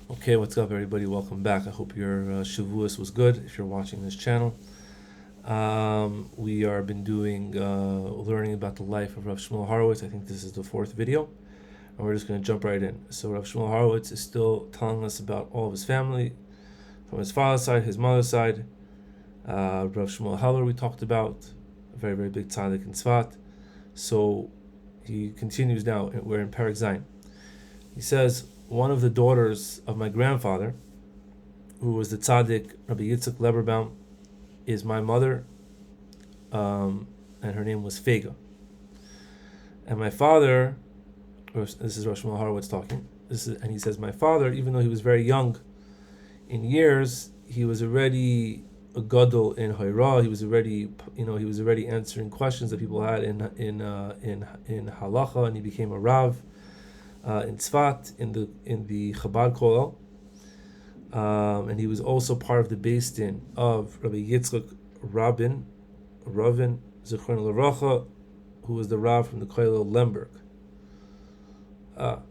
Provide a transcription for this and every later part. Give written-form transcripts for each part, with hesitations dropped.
Okay, what's up, everybody? Welcome back. I hope your Shavuos was good if you're watching this channel. We are been doing learning about the life of Rav Shmuel Horowitz. I think this is the fourth video, and we're just going to jump right in. So Rav Shmuel Horowitz is still telling us about all of his family, from his father's side, his mother's side. Rav Shmuel Heller we talked about, a very, very big tzaddik in Tzfat. So he continues now, we're in Perek Zayin. He says, one of the daughters of my grandfather, who was the tzaddik Rabbi Yitzchak Leberbaum, is my mother, and her name was Fega. And my father, this is Rosh Shmuel Horowitz talking, and he says, my father, even though he was very young in years, he was already a gadol in Haira. He was already answering questions that people had in halacha, and he became a rav in Tzfat in the Chabad Kollel, and he was also part of the Beis Din of Rabbi Yitzchak Ravin Zichron L'Racha, who was the rav from the Kollel Lemberg.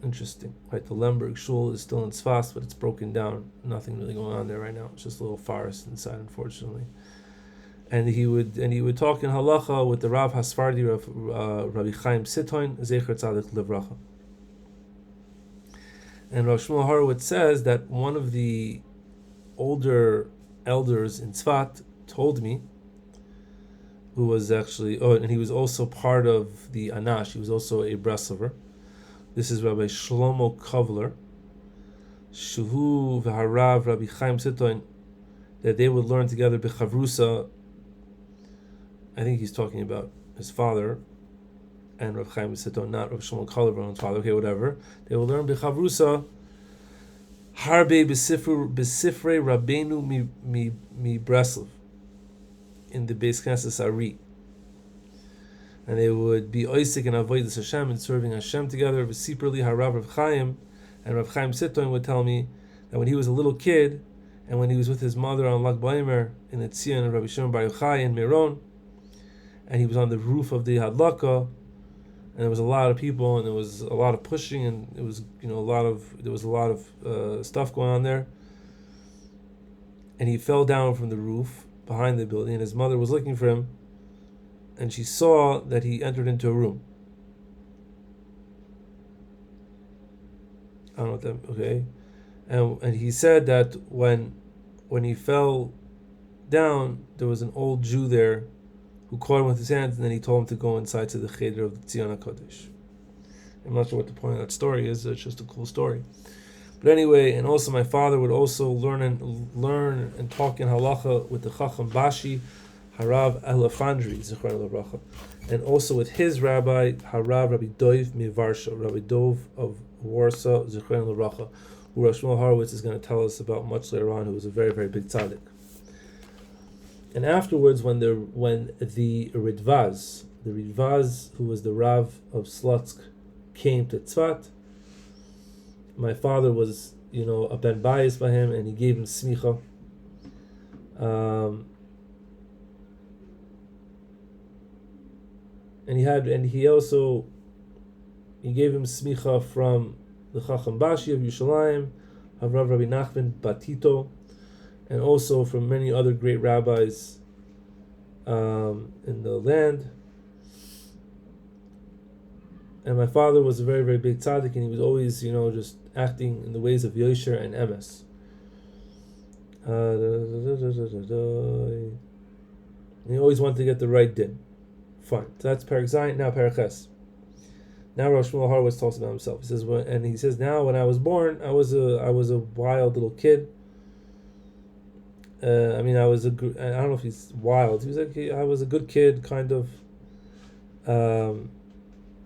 Interesting, right? The Lemberg shul is still in Tzfat, but it's broken down. Nothing really going on there right now. It's just a little forest inside, unfortunately. And he would talk in halacha with the Rav Hasfardi of Rabbi Chaim Sitoin Zecher Tzadik Livracha. And Rav Shmuel Horowitz says that one of the older elders in Tzfat told me, who was actually, and he was also part of the Anash, he was also a Breslover. This is Rabbi Shlomo Kovler, Shuhu v'harav Rabbi Chaim Sitoin, that they would learn together b'chavrusa. I think he's talking about his father, and Rav Chaim Sitoin, not Rav Shlomo Kovler's father. Okay, whatever. They will learn b'chavrusa harbe b'sifrei Rabbeinu mi Breslov in the Beis Knesset Ari. And they would be oisik and avodas Hashem and serving Hashem together. V'siperli harav Rav Chaim, and Rav Chaim Sitoin would tell me that when he was a little kid, and when he was with his mother on Lag Baomer in the Tzion of Rabbi Shimon Bar Yochai in Meron, and he was on the roof of the Hadlaka, and there was a lot of people, and there was a lot of pushing, and it was there was a lot of stuff going on there, and he fell down from the roof behind the building, and his mother was looking for him, and she saw that he entered into a room. I don't know what that, okay. And he said that when he fell down, there was an old Jew there who caught him with his hands, and then he told him to go inside to the cheder of the Tzion HaKodesh. I'm not sure what the point of that story is. It's just a cool story. But anyway, and also my father would also learn and talk in halacha with the Chacham Bashi, Harav Elefandri, Zichron L'Bracha, and also with his rabbi, Harav Rabbi Dov Mivarsha, Rabbi Dov of Warsaw, Zichron L'Bracha, who Rav Shmuel Horowitz is going to tell us about much later on, who was a very, very big tzaddik. And afterwards, when the Ridvaz, who was the Rav of Slutsk, came to Tzfat, my father was, a ben bayis by him, and he gave him smicha. And he gave him smicha from the Chacham Bashi of Yerushalayim, Havrav Rabbi Nachman Batito, and also from many other great rabbis in the land. And my father was a very, very big tzaddik, and he was always, just acting in the ways of Yosher and Emes. And he always wanted to get the right din. Fine. So that's Perek Zayin. Now Perek Ches. Now Rosh Shmuel Horowitz talks about himself. He says, now when I was born, I was a wild little kid. I don't know if he's wild. He was like, I was a good kid, kind of. I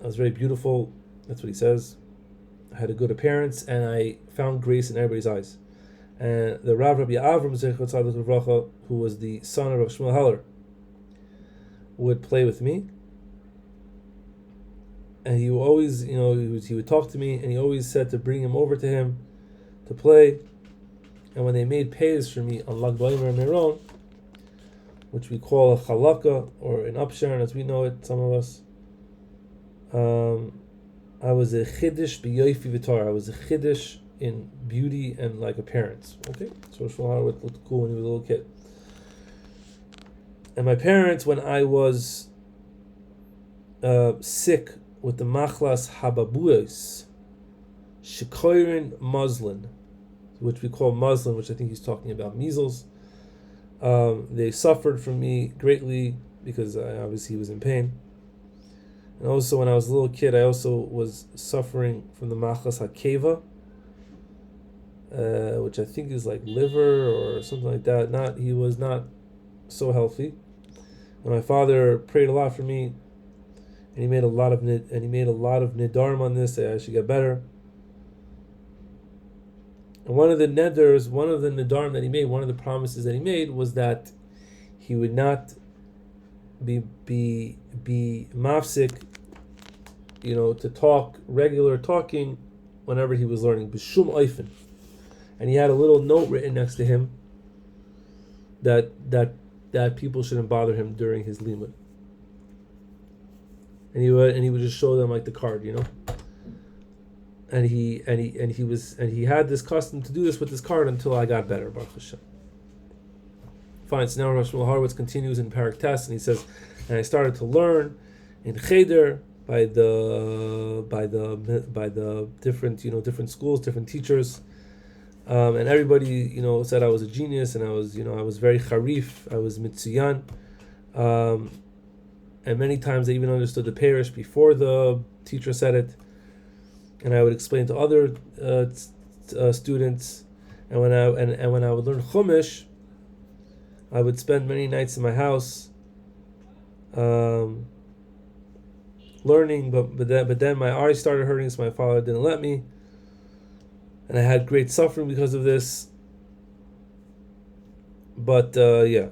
was very beautiful. That's what he says. I had a good appearance, and I found grace in everybody's eyes. And the Rav Rabbi Avram Zecher Tzadik Livracha, who was the son of Rav Shmuel Heller, would play with me. And he would always, he would talk to me, and he always said to bring him over to him to play. And when they made pays for me on Lag Baomer and Meron, which we call a chalaka, or an upsharon as we know it, some of us, I was a chiddush b'yofi v'tar. I was a chiddush in beauty and like appearance. Okay, so Shmuel Horowitz looked cool when he was a little kid. And my parents, when I was sick with the machlas hababuos, shikorin muslin, which we call muslin, which I think he's talking about measles. They suffered from me greatly because I obviously was in pain. And also, when I was a little kid, I also was suffering from the machlas hakeva, which I think is like liver or something like that. He was not so healthy. And my father prayed a lot for me, and he made a lot of nidarim on this that I should get better. And one of the nidarim that he made, one of the promises that he made was that he would not be mafsik, to talk regular talking whenever he was learning b'shum oifen. And he had a little note written next to him that people shouldn't bother him during his limud. And he would just show them like the card, And he had this custom to do this with this card until I got better, Baruch Hashem. Fine. So now Rav Shmuel Horowitz continues in Parak Tes, and he says, and I started to learn in Cheder by the different different schools, different teachers, and everybody said I was a genius, and I was very charif, I was mitziyan, and many times I even understood the parish before the teacher said it. And I would explain to other students, and when I would learn Chumash, I would spend many nights in my house, learning. But then my eyes started hurting, so my father didn't let me, and I had great suffering because of this. But then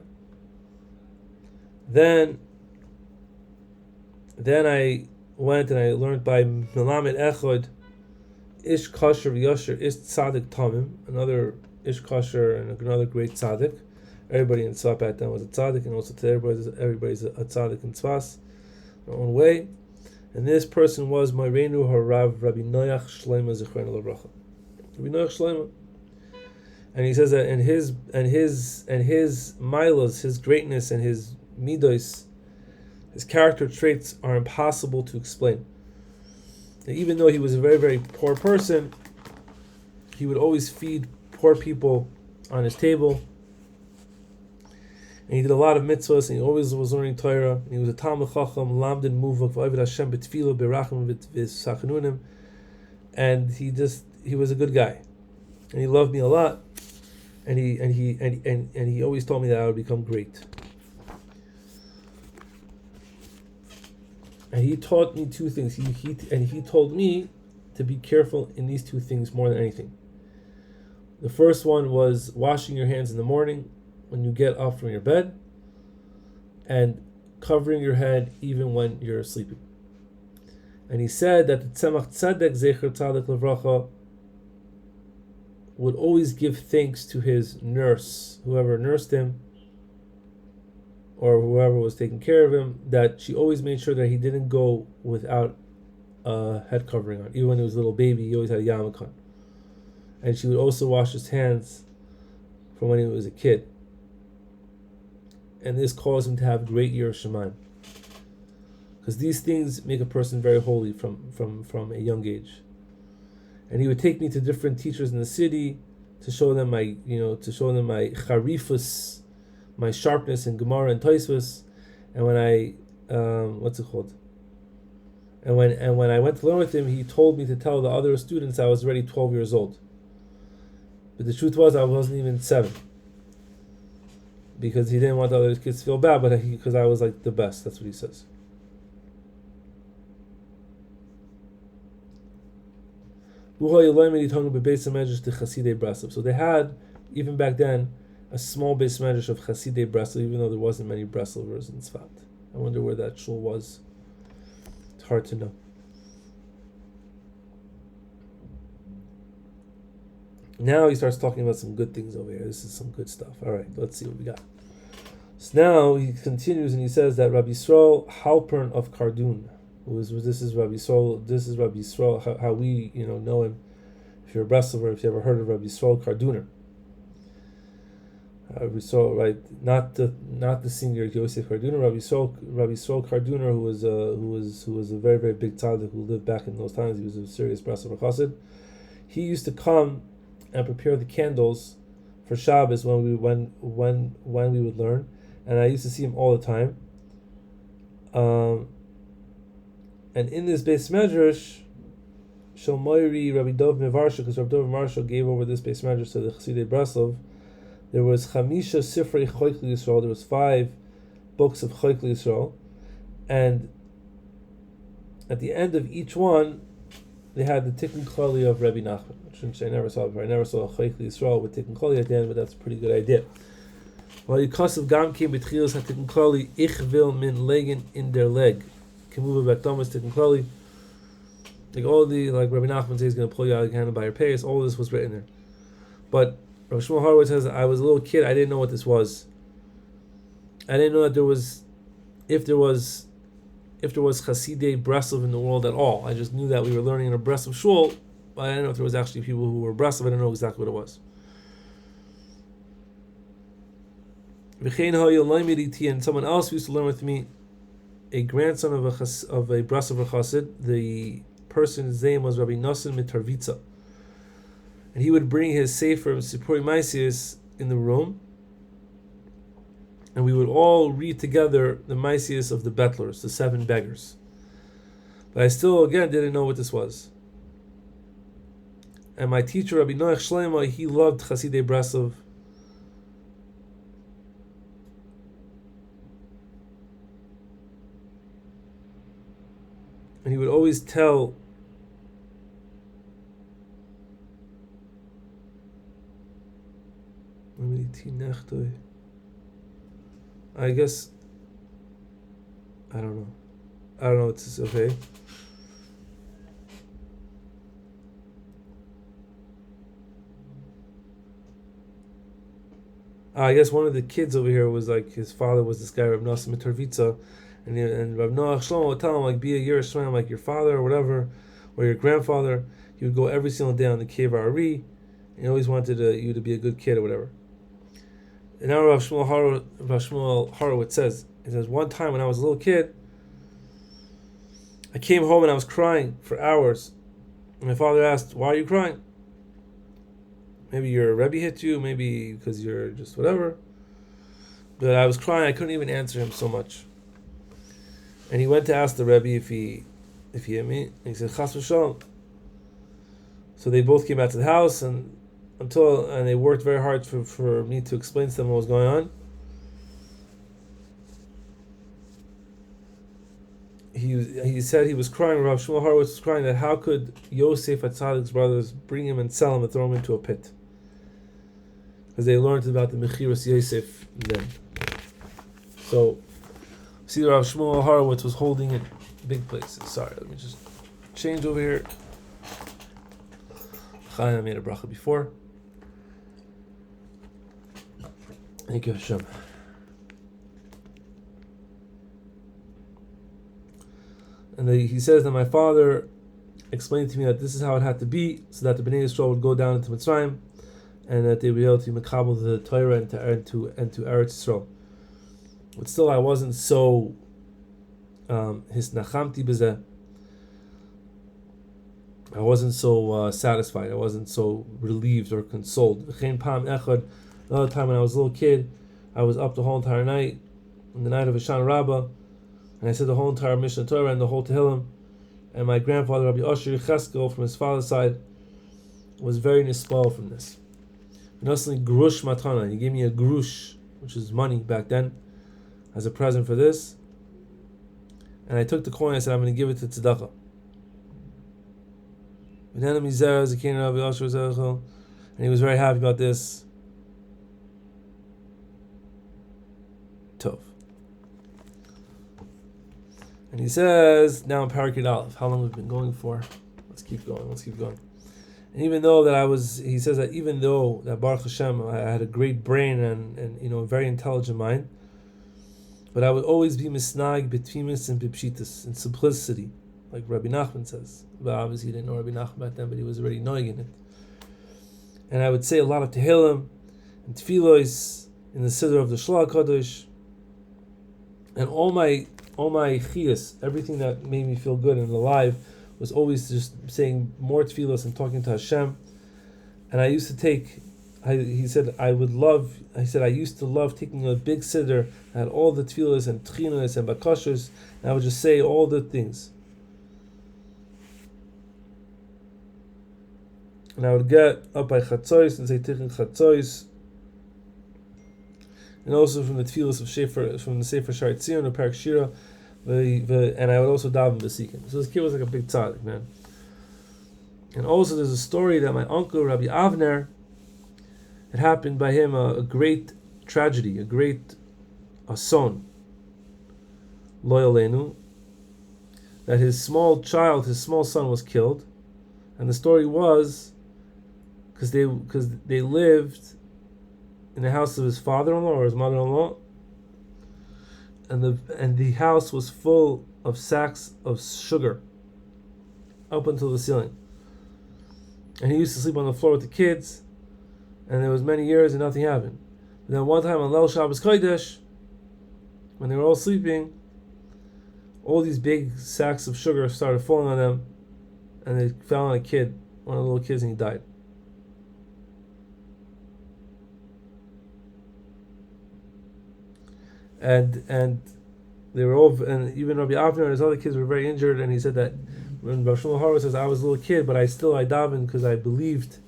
I went and I learned by Melamed Echod, Ish Kasher v'Yosher Ish Tzadik Tamim, another Ish Kasher and another great Tzadik. Everybody in Tzfat back then was a Tzadik, and also today everybody's a Tzadik in Tzfat, their own way. And this person was Moreinu Harav Rabbi Noach Shlomo Zichrono Livracha. Rabbi Noach Shlomo, and he says that in his milos, his greatness and his midos, his character traits are impossible to explain. And even though he was a very, very poor person, he would always feed poor people on his table. And he did a lot of mitzvahs, and he always was learning Torah. And he was a Talmid Chacham, Lamdin Muvak, V'Ovid Hashem B'Tfilah, B'Rachim V'Sachanunim. And he was a good guy. And he loved me a lot. And he always told me that I would become great. And he taught me two things. He told me to be careful in these two things more than anything. The first one was washing your hands in the morning when you get up from your bed, and covering your head even when you're sleeping. And he said that the Tzemach Tzedek Zecher Tzaddik Levracha would always give thanks to his nurse, whoever nursed him, or whoever was taking care of him, that she always made sure that he didn't go without a head covering on. Even when he was a little baby, he always had a yarmulke on. And she would also wash his hands from when he was a kid. And this caused him to have great Yirah Shamayim. Because these things make a person very holy from a young age. And he would take me to different teachers in the city to show them my charifus, my sharpness in Gemara and Tosfos. And when I And when I went to learn with him, he told me to tell the other students I was already 12 years old. But the truth was I wasn't even 7. Because he didn't want the other kids to feel bad, but because I was like the best. That's what he says. So they had, even back then, a small base medrash of Chasidei Breslov, even though there wasn't many Breslovers in Tzfat. I wonder where that shul was. It's hard to know. Now he starts talking about some good things over here. This is some good stuff. All right, let's see what we got. So now he continues and he says that Rabbi Yisrael Halpern of Kardun, this is Rabbi Yisrael, how we know him. If you're a Breslover, if you ever heard of Rabbi Yisrael Karduner. We saw, right, not the senior Yosef Karduner, Rabbi Yisrael Karduner, who was a very, very big tzaddik who lived back in those times. He was a serious Breslover chassid. He used to come and prepare the candles for Shabbos when we would learn, and I used to see him all the time. And in this Beis Medrash, Shalmoiri Rabbi Dov Mevarsha, because Rabbi Dov Mevarsha gave over this Beis Medrash to the Chassidei Breslov, there was Chamisha Sifrei Choykli Yisrael. There was 5 books of Choykli Yisrael, and at the end of each one, they had the Tikkun Klali of Rabbi Nachman. I shouldn't say I never saw it before. I never saw a Choykli Yisrael with Tikkun Klali at the end, but that's a pretty good idea. Well, Yikasav Gam came betchilas HaTikkun Klali Ich will min legen in der leg. Kemuva Batomas Tikkun Klali. Like all the, like Rabbi Nachman says, he's going to pull you out of the hand by your pace. All this was written there. But Rabbi Shmuel Horowitz says, I was a little kid, I didn't know what this was. I didn't know that there was, if there was Hasidei Breslov in the world at all. I just knew that we were learning in a Breslov shul, but I didn't know if there was actually people who were Breslov. I didn't know exactly what it was. And someone else used to learn with me, a grandson of a Breslover chassid. The person's name was Rabbi Nosson Mitarvitza. And he would bring his sefer of Sipuri Maisius in the room, and we would all read together the Maisius of the Betlers, the 7 beggars. But I still, again, didn't know what this was. And my teacher, Rabbi Noach Shleima, he loved Chasidei Breslov. And he would always tell I guess I don't know it's okay. I guess one of the kids over here was like, his father was this guy Rav Nosson Mitarvitza, and Rav Noach Shlomo would tell him, like, be a Yer Shlomo like your father or whatever, or your grandfather. He would go every single day on the Cave Ari, and he always wanted you to be a good kid or whatever. And now Rav Shmuel Horowitz says, one time when I was a little kid, I came home and I was crying for hours. And my father asked, why are you crying? Maybe your Rebbe hit you, maybe because you're just whatever. But I was crying, I couldn't even answer him so much. And he went to ask the Rebbe if he hit me. And he said, Chas v'shalom. So they both came out to the house, and they worked very hard for me to explain to them what was going on. He said he was crying, Rav Shmuel Horowitz was crying, that how could Yosef Atzaddik's brothers bring him and sell him and throw him into a pit? Because they learned about the Mechiras Yosef then. So, see, Rav Shmuel Horowitz was holding in big places. Sorry, let me just change over here. I made a bracha before. Thank you, Hashem. And he says that my father explained to me that this is how it had to be, so that the Bnei Yisrael would go down into Mitzrayim, and that they would be able to mekabel the Torah and to Eretz Yisrael. But still, I wasn't so hisnachamti b'zeh. I wasn't so satisfied. I wasn't so relieved or consoled. Another time when I was a little kid, I was up the whole entire night, on the night of Hashanah Rabbah, and I said the whole entire Mishnah Torah and the whole Tehillim. And my grandfather, Rabbi Asher Cheskel, from his father's side, was very nispal from this. And also, grush matana. He gave me a grush, which is money back then, as a present for this. And I took the coin. I said, I'm going to give it to tzedakah. And he was very happy about this. Tov. And he says, now in Parakid Aleph, how long we've been going for? Let's keep going. And even though that he says that even though that Baruch Hashem, I had a great brain and a very intelligent mind, but I would always be misnag betwimis and bipshitas, in simplicity, like Rabbi Nachman says. But obviously he didn't know Rabbi Nachman back then, but he was already knowing in it. and I would say a lot of Tehillim and Tfilos in the Siddur of the Shlah Kadosh, and all my chiyas, everything that made me feel good and alive, was always just saying more Tfilos and talking to Hashem. And I used to take. He said I used to love taking a big siddur that had all the tefillas and tchinas and bakashas, and I would just say all the things. And I would get up by Chatzos and say Tichin Chatzos. And also from the tefillas of from the Sefer Shar Tzion or Parak Shira, and I would also daven b'sikim. So this kid was like a big tzaddik, man. And also there's a story that my uncle Rabbi Avner, it happened by him a great tragedy, a great ason, loyalenu, that his small son was killed, and the story was because they lived in the house of his father-in-law or his mother-in-law, and the house was full of sacks of sugar up until the ceiling, and he used to sleep on the floor with the kids. And there was many years and nothing happened. But then one time on Leil Shabbos Kodesh, when they were all sleeping, all these big sacks of sugar started falling on them, and they fell on a kid, one of the little kids, and he died. And they were all, and even Rabbi Avner and his other kids were very injured. And he said that when Rav Shmuel Horowitz says, I was a little kid, but I davened because I believed,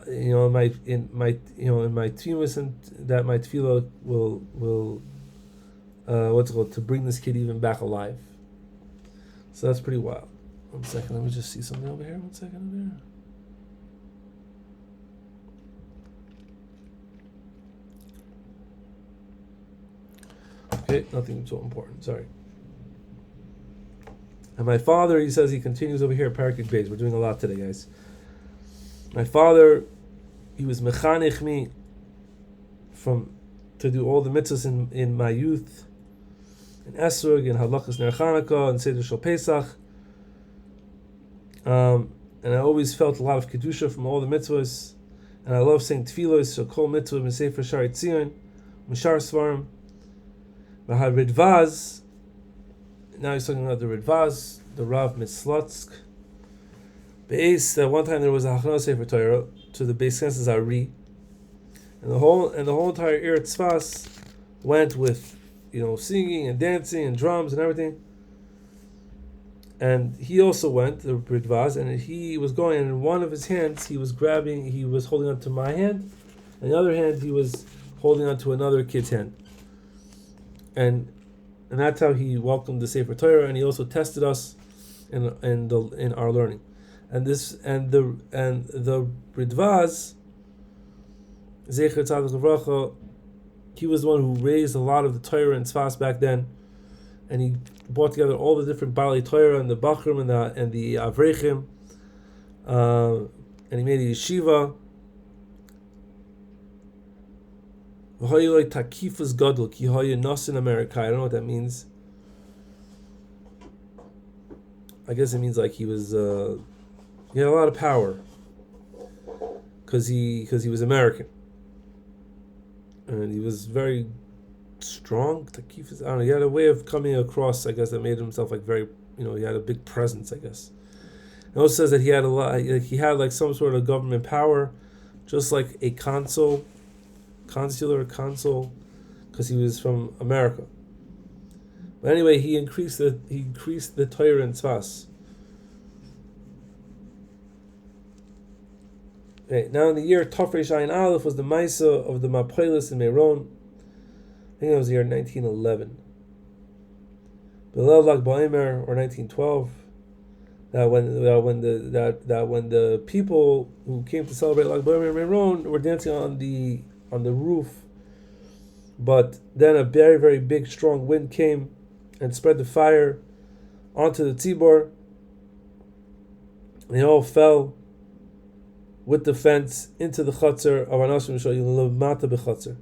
in my tefillah, and that my tefillah will to bring this kid even back alive. So that's pretty wild. 1 second, let me just see something over here. 1 second over here. Okay, nothing so important. Sorry. And my father, he says, he continues over here at Parakik Beis. We're doing a lot today, guys. My father, he was mechanech me to do all the mitzvahs in my youth, in Esrog, in Halachas Ner Chanukah, and Seder Shal Pesach. And I always felt a lot of kedusha from all the mitzvahs, and I love saying tefillos, so kol mitzvah m'sefer Shar Tzion, m'shar svarim, v'ha Ridvaz. Now he's talking about the Ridvaz, the Rav Mitzlotsk. Beis, that one time there was a Hachana Sefer Torah to the Beis Knesset Ari, and the whole entire Ir Tzfat went with singing and dancing and drums and everything. And he also went, the Ridvaz, and he was going, and in one of his hands he was holding on to my hand, and the other hand he was holding on to another kid's hand. And that's how he welcomed the Sefer Torah, and he also tested us in our learning. And the Ridvaz, Zecher Tzaddik Levracha, he was the one who raised a lot of the Torah and Tzfas back then, and he brought together all the different Baalei Torah and the Bachrim and the Avrechim, and he made a yeshiva. Takifas Gadol ki haya nasin America. I don't know what that means. I guess it means like he was he had a lot of power because he was American, and he was very strong. Takifas, I don't know. He had a way of coming across, I guess, that made himself like very, he had a big presence, I guess. It also says that he had he had like some sort of government power, just like a consular consul, because he was from America. But anyway, he increased the Torah and Tzfas. Okay, now in the year Tafresh Ayin Aleph was the Maisa of the Mapelis in Meron. I think it was the year 1911. Meron Lag Baomer, or 1912. That when the people who came to celebrate Lag Baomer in Meron were dancing on the roof, but then a very, very big, strong wind came and spread the fire onto the tzibor. They all fell with the fence into the chutzner of Anashim Shayil Mata b'chutzner.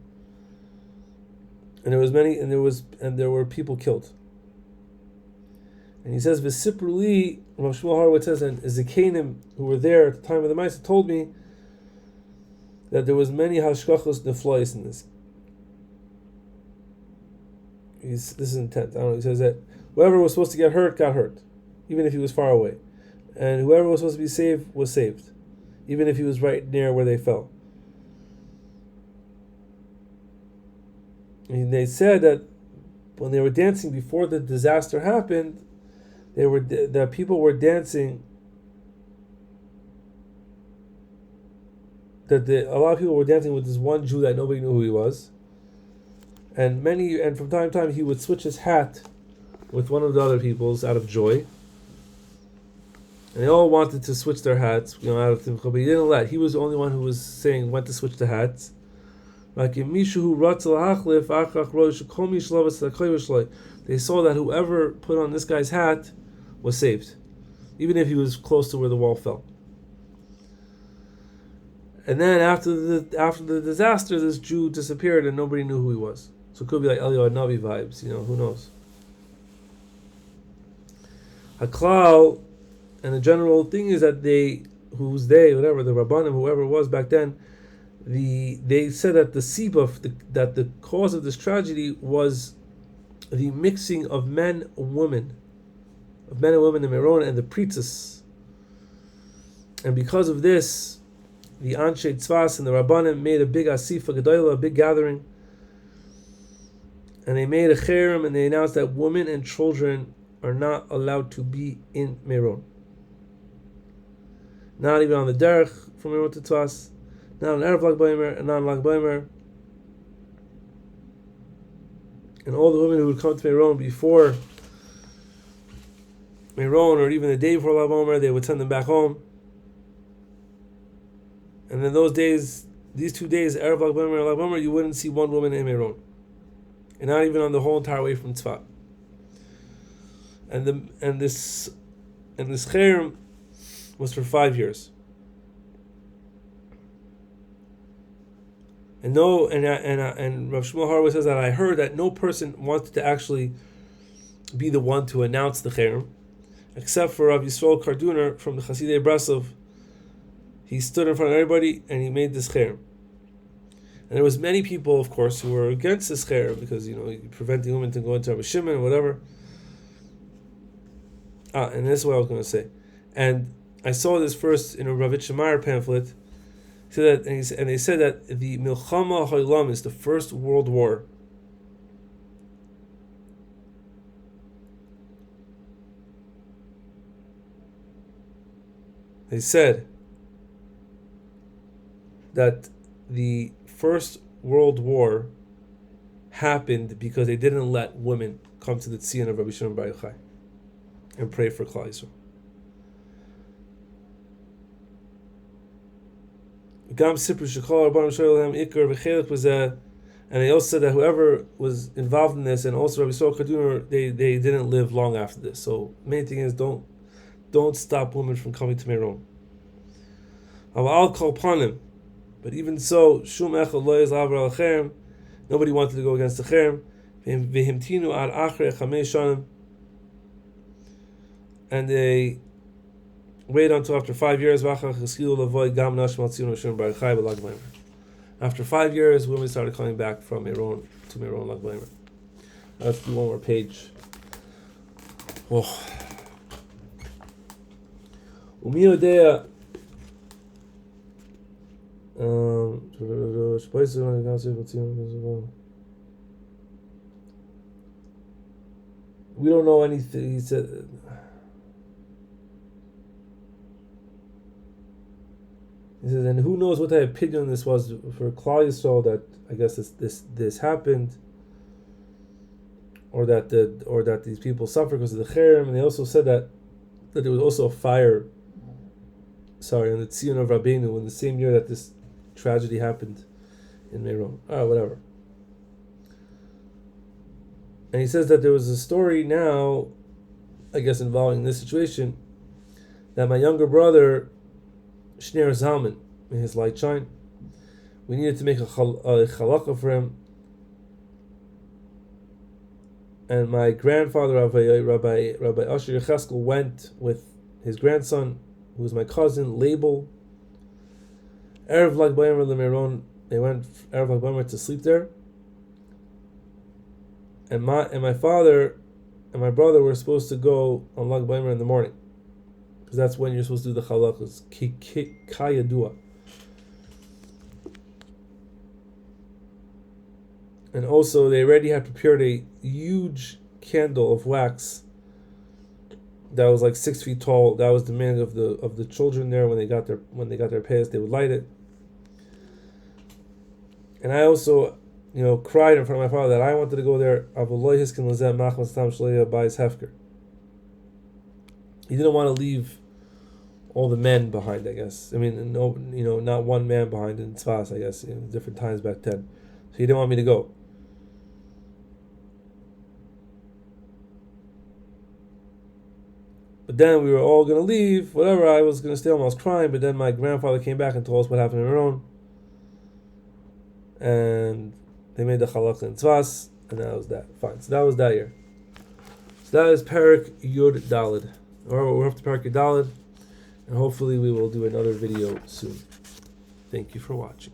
And there were people killed. And he says, V'sipruli, Rav Shmuel Horowitz says, and Zikanim, who were there at the time of the Maisa, told me that there was many hashkachos neflois in this. This is intense. I don't know. He says that whoever was supposed to get hurt got hurt, even if he was far away, and whoever was supposed to be saved was saved, even if he was right near where they fell. And they said that when they were dancing before the disaster happened, the people were dancing. A lot of people were dancing with this one Jew that nobody knew who he was, and from time to time he would switch his hat with one of the other people's out of joy, and they all wanted to switch their hats, out of Timcha, but he didn't let. He was the only one who was saying when to switch the hats. Like they saw that whoever put on this guy's hat was saved, even if he was close to where the wall fell. And then after the disaster, this Jew disappeared and nobody knew who he was. So it could be like Eliyahu Navi vibes, who knows? Haklal, and the general thing is that the Rabbanim, whoever it was back then, they said that the sibuf, that the cause of this tragedy was the mixing of men and women in Meron and the Pritzes. And because of this, the Anshe Tzfat and the Rabbanim made a big asifa gedola, a big gathering, and they made a cherem, and they announced that women and children are not allowed to be in Meron. Not even on the derech from Meron to Tzfat, not on Erev Lag Baomer, and not on Lag Baomer. And all the women who would come to Meron before Meron, or even the day before Lag Baomer, they would send them back home. And then these 2 days, Erev Lag Baomer and Lag Baomer, you wouldn't see one woman in Meron, and not even on the whole entire way from Tzfat. And this cherem was for 5 years. And Rav Shmuel Horowitz says that I heard that no person wanted to actually be the one to announce the cherem, except for Rav Yisrael Karduner from the Chasidei Breslov. He stood in front of everybody and he made this cherem. And there was many people, of course, who were against this cherem because preventing women from going to Rabbi Shimon or whatever. And this is what I was going to say. And I saw this first in a Rav Shamar pamphlet. They said that the Milchama Ha'olam is the first world war. They said that the First World War happened because they didn't let women come to the Tzion of Rabbi Shimon Bar Yochai and pray for Klal Yisrael. And they also said that whoever was involved in this, and also Rabbi Yisrael Kaduner, they didn't live long after this. So main thing is don't stop women from coming to Meron. I'll call upon him. But even so, Shum Echad Lo Yizlav Al Cherem, nobody wanted to go against the Cherem. V'himtinu Ad Achrei Chamei Shanim, and they waited until after 5 years. V'achar Cheskilu Lavoy Gam Nashim Al Tzion Rishon Bar Yochai B'Lag Baomer. After 5 years, women started coming back from Meron to Meron Lag Baomer. Let's do one more page. Oh. Umi Yodea. We don't know anything. He said, and who knows what type of opinion this was for Klal Yisrael, that I guess this happened, or that these people suffer because of the cherem. And they also said that there was also a fire. On the Tzion of Rabbeinu in the same year that this tragedy happened in Meron. Whatever. And he says that there was a story now, I guess involving this situation, that my younger brother, Shneir Zalman, may his light shine, we needed to make a halakha for him. And my grandfather, Rabbi Asher Yecheskel, went with his grandson, who was my cousin, Label, Erev Lag Baomer the Meron. They went Erev Lag Baomer to sleep there. And my father and my brother were supposed to go on Lag Baomer in the morning, because that's when you're supposed to do the halachas kayadua. And also, they already had prepared a huge candle of wax that was like 6 feet tall. That was the demand of the children there. When they got their payas, they would light it. And I also, cried in front of my father that I wanted to go there. He didn't want to leave all the men behind, I guess. I mean, no, not one man behind in Tzfat, I guess, in different times back then. So he didn't want me to go. But then we were all going to leave, whatever. I was going to stay home. I was crying, but then my grandfather came back and told us what happened in Meron. And they made the halakha in Tzfas, and that was that. Fine. So that was that year. So that is Parak Yud Dalid. We're up to Parak Yud Dalid, and hopefully we will do another video soon. Thank you for watching.